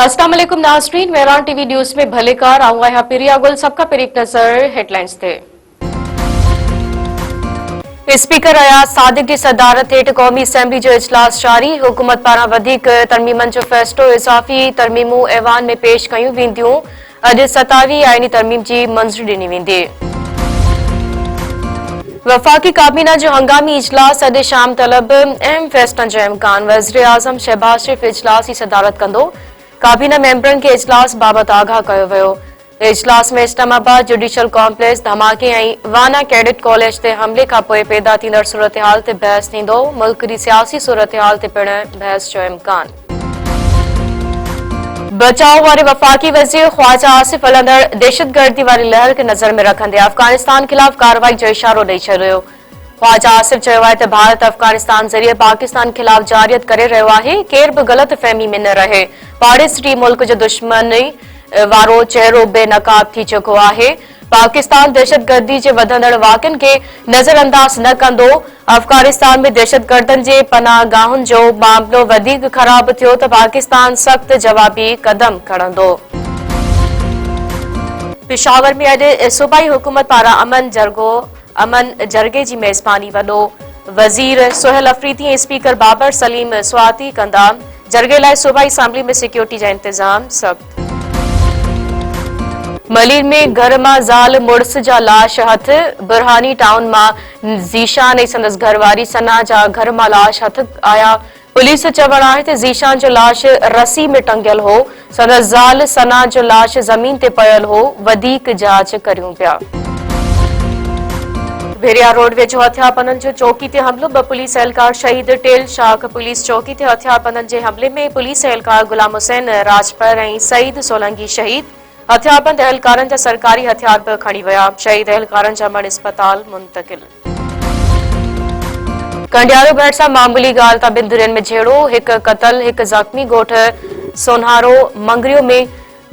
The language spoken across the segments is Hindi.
अस्सलाम वालेकुम नाज़रीन, मेहरान टीवी न्यूज़ में भलेकार आऊंगा यहाँ पिरिया गुल। सबका पर एक नजर हेडलाइंस थे। स्पीकर अयाज सादिक की सदारत हेठ क़ौमी असेंबली जो इजलास जारी। हुकूमत पारां वधीक तरमीमन जो फ़ैसिलो इज़ाफ़ी तरमीमूं ऐवान में पेश कयूं वेंदियूं। अॼु 27 आईनी तरमीम की मंज़ूरी ॾिनी वेंदी। वफ़ाक़ी काबीना जो हंगामी इजलास अॼु शाम तलब अहम फ़ैसलनि जो इम्कान। वज़ीर आज़म शहबाज शरीफ़ इजलास की सदारत कंदो। काबीना मेंबरनि खे इजलास बाबति आगाह कयो वियो। इजलास में इस्लामाबाद जुडिशल कॉम्प्लेक्स धमाके ऐं वाना कैडेट कॉलेज ते हमले खां पोइ पैदा थींदड़ सूरतहाल ते बहस थींदो। मुल्क जी सियासी सूरतहाल ते पिण बहस जो इम्कान। बचाव वारे वफ़ाक़ी वज़ीर ख्वाजा आसिफ हलंदड़ दहशतगर्दी वारी लहर खे नज़र में रखंदे अफ़गानिस्तान ख़िलाफ़ कार्रवाई जो इशारो ॾेई छॾियो। ख्वाजा आसिफ चयो आहे त भारत अफ़गानिस्तान ज़रिए पाकिस्तान ख़िलाफ़ जारियत करे रहियो आहे। केर बि ग़लत फ़हमी में न रहे। पाड़ेसरी मुल्क जो दुश्मनी वारो चेहरो बेनकाब थी चुको आहे। पाकिस्तान दहशतगर्दी जे वधंदड़ वाक़िअनि खे नज़रअंदाज न कंदो। अफ़गानिस्तान में दहशतगर्दनि जे पनाहगाहुनि जो मामलो वधीक ख़राब थियो त पाकिस्तान सख़्त जवाबी क़दम खणंदो। पेशावर में अॼु सूबाई हुकूमत पारां अमन जरगे जी मेज़बानी वॾो वज़ीर सोहेल अफरीदी ऐं स्पीकर बाबर सलीम स्वाती कंदा। जरगे लाइ सूबाई असेंबली में सिक्योरिटी जा इंतजाम सख़्त। मलीर में घर मां ज़ाल मुड़स जा लाश हथ। बुरहानी टाउन मां ज़ीशान ऐं संदसि घरवारी सना जा घर मां लाश हथ आया। पुलिस चवण आहे त ज़ीशान जो लाश रस्सी में टंगियल हो। संदसि ज़ाल सना जो लाश ज़मीन ते पयल हो। वधीक जांच करियूं पिया। भेरिया रोडवेज जो हथियारबंदनि जो चौकी ते हमलो। 2 पुलिस एहलकार शहीद। टेल शाख पुलिस चौकी ते हथियारबंदनि जे हमले में पुलिस एहलकार गुलाम हुसैन राजपर ऐं सईद सोलंकी शहीद। हथियारबंद एहलकारनि जा सरकारी हथियार बि खणी विया। शहीद एहलकारनि जा मण अस्पताल मुंतकिल। कंडियारो भेट सां मामूली ॻाल्हि तां ॿिनि धुरियुनि में झेड़ो। हिकु क़तल हिकु ज़ख़्मी। ॻोठ सोनहारो मंगरियो में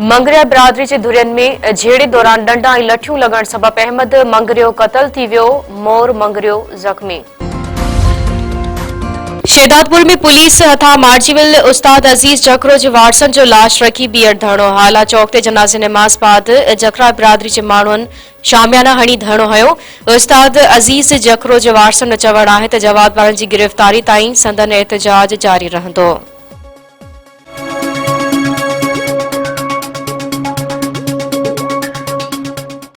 मंगरिया बिरादरी जे धुरियुनि में झेड़े दौरान डंडा ऐं लठियूं लॻण सबबि अहमद मंगरियो क़तल थी वियो। मोर मंगरियो ज़ख़्मी। शेदादपुर में पुलिस हथा मारिजी विल। उस्ताद अजीज जखरो जे वारसनि जो लाश रखी बीहर धरणो। हाला चौक ते जनाज़े नमाज़ बाद जखरा बिरादरी जे माण्हुनि शामियाना हणी धरणो हयो। उस्ताद अजीज जखरो जे वारसनि चवण आहे त जवाब वारनि जी गिरफ़्तारी ताईं संदन एहतजाज जारी रहंदो।